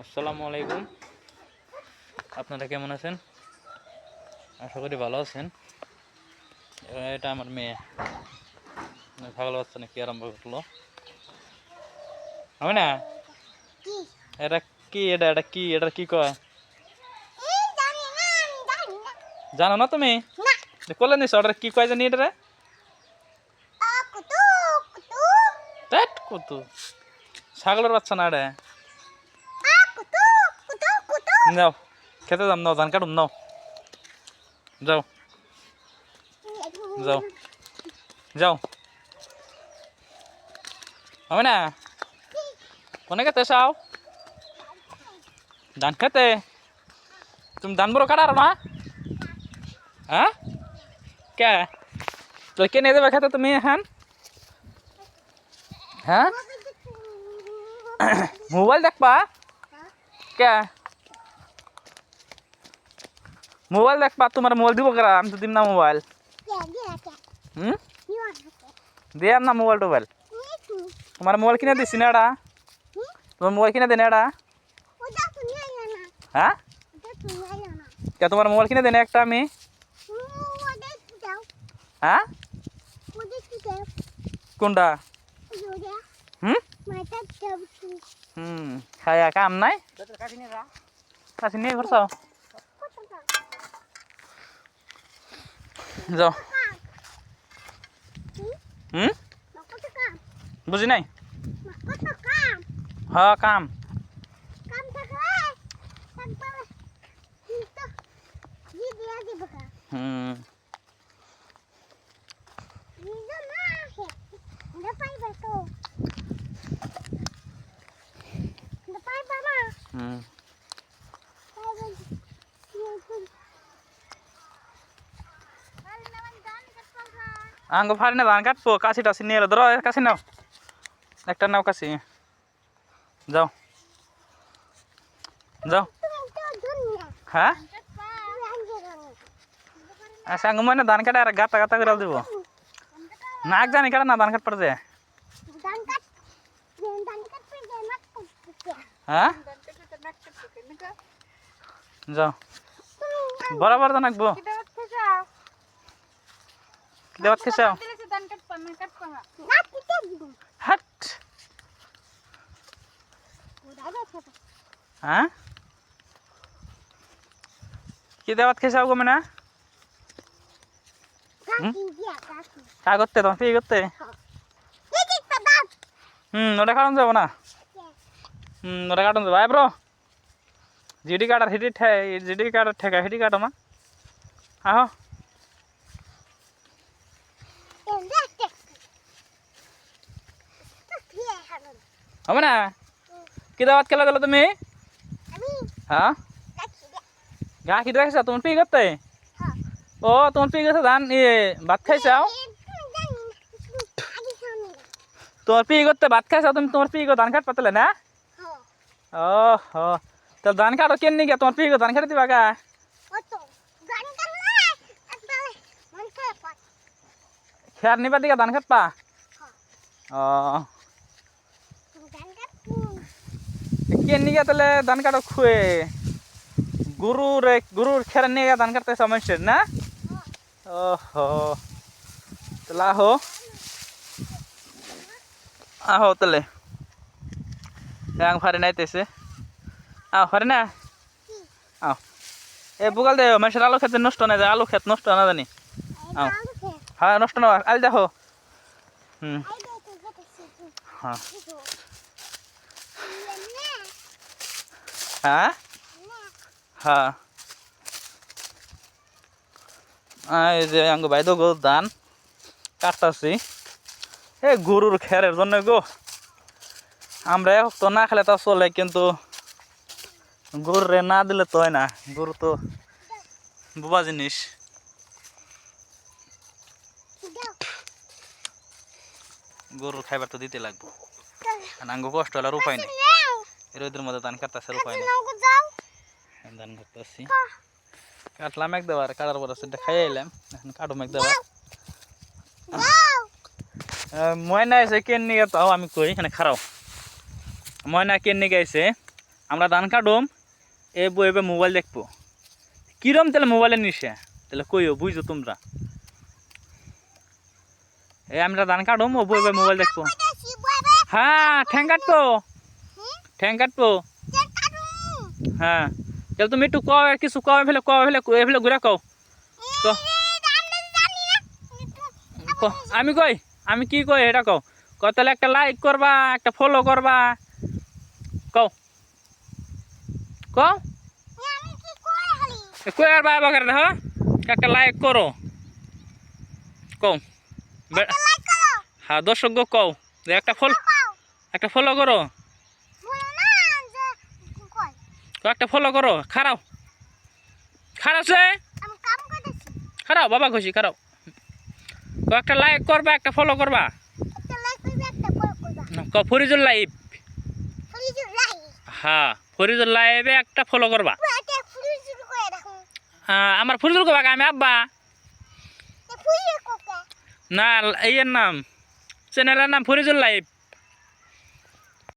আসসালামু আলাইকুম। আপনারা কেমন আছেন? আশা করি ভালো আছেন। এটা আমার মেয়ে ছাগল বাচ্চা নাকি আরম্ভ করলো। হবে না? এটা কি? এটা কি? এটা কি কয়? জানো না তুমি? করলে নিস অর্ডার কি কয় জানি এটা? কত ছাগলের বাচ্চা না এটা। যাও খেতে যাম, নাও ধান কাটুম, নাও যাও যাও যাও। হবে না? কোনে খেতে চাও? ধান খেতে? তুমি ধান বড় কাটারো না? হ্যাঁ কে তো কে নিয়ে যাবে খেতে তুমি এখন? হ্যাঁ মোবাইল দেখবা? কে মোবাইল দেখবা? তোমার মোবাইল দিব কারা? আমি তো দিম না মোবাইল। দিয়াম না মোবাইল টোবাইল। তোমার মোবাইল কিনে দিছি না এটা? তোমার মোবাইল কিনে দেন এটা? হ্যাঁ কে তোমার মোবাইল কিনে দেন একটা আমি? হ্যাঁ কোনটা? খায়া কাম নাই, কাছে নিয়ে ঘর চাও যাও। বুঝি নাই? হ্যাঁ কাম আঙ্গ ফারি না ধান কাটবো, কাশি টাশি নিয়ে এলো, ধরো কাশি নাও, একটা নাও কাশি, যাও যাও। হ্যাঁ আচ্ছা আঙ্গ মনে ধান কাটে আর গাতা গাতা করে দিব নাক জানি কাটে না ধান কাট পারে যে। হ্যাঁ যাও বরাবর তো নাকবো দেওয়াত খেসাও। হাট হ্যাঁ কি দেওয়াত খেসাও গো না? কা করতে তোমার পি করতে? ওটা কাটন যাবো না? ওটা কাটন যাবো ব্রো। জিডি কাটার হিডি জিডি কাটার ঠেকা হিডি কাটো না। আহ হবে না? কি দাওয়াত খেলা গেল তুমি? হ্যাঁ গা কি দেখছো তোমার পি করতে? ও তোমার পি গেছে ধান ভাত খাইছাও? তোমার পি করতে ভাত খাইছাও তুমি? তোমার পি ধান কাট পাতলে না? ও হো তো ধান কাটো কেন নি গিয়া? তোমার পি ধান কাটে দিবা গা? খেয়ার নিবা দিকে ধান কাটপা? ও কেন নিয়ে তাহলে ধান কাটো খুয়ে গরুর খেয়ার নিয়ে ধান কাটতে সমস্যা না? ও হো তাহলে আহো আহো তাহলে ফারে নাইতেছে আহ ফারে না আহ এ বুকাল দে মাসের আলু খেতে নষ্ট না যায়, আলু খেত নষ্ট না জানি। হ্যাঁ নষ্ট না আল দেখো। হ্যাঁ হ্যাঁ হ্যাঁ এই যে আঙ্গ ভাই তো গো ধান কাটতাছি এই গরুর খেরের জন্য গো। আমরা এক তো না খেলে তা চলে, কিন্তু গরুরে না দিলে তো হয় না, গরু তো বোবা জিনিস। গরুর খাইবার তো দিতে লাগবো, আঙ্গ কষ্ট হলে উপায় নেই। রোদের মধ্যে ধান কাটতেছে উপায় নেই, ধান কাটতেছি কাটলাম এক দেবার কাটার পর সেটা খাইয়ে এলাম, এখন কাটুম এক দেবার। ময়না এসে কেন নিয়ে তাও আমি কই এখানে খারাও। ময়না কেন নিয়ে গেছে আমরা ধান কাটুম এ বইবে মোবাইল দেখবো কিরম তাহলে মোবাইলের নিশে তাহলে কইও বুঝো তোমরা এই আমরা ধান কাটুম ও বইবে মোবাইল দেখবো হ্যাঁ ঠ্যাং কাটবো ঠ্যাং কাটবো হ্যাঁ তাহলে তুমি একটু কও আর কিছু কও ফেলে ঘুরে কও আমি কই আমি কি কই এটা কও তাহলে একটা লাইক করবা একটা ফলো করবা কও কও কই আর বাবা করে দেখো একটা লাইক করো কও হ্যাঁ দর্শক কও একটা ফলো করো একটা ফলো করো খারাও সে খারাও বাবা খুশি খারাও একটা লাইক করবা একটা ফলো করবা ফরিজুল লাইভ হ্যাঁ ফরিজুল লাইভে একটা ফলো করবা আমার ফরিজুল কবা আমি আব্বা না এইয়ের নাম চ্যানেলের নাম ফরিজুল লাইভ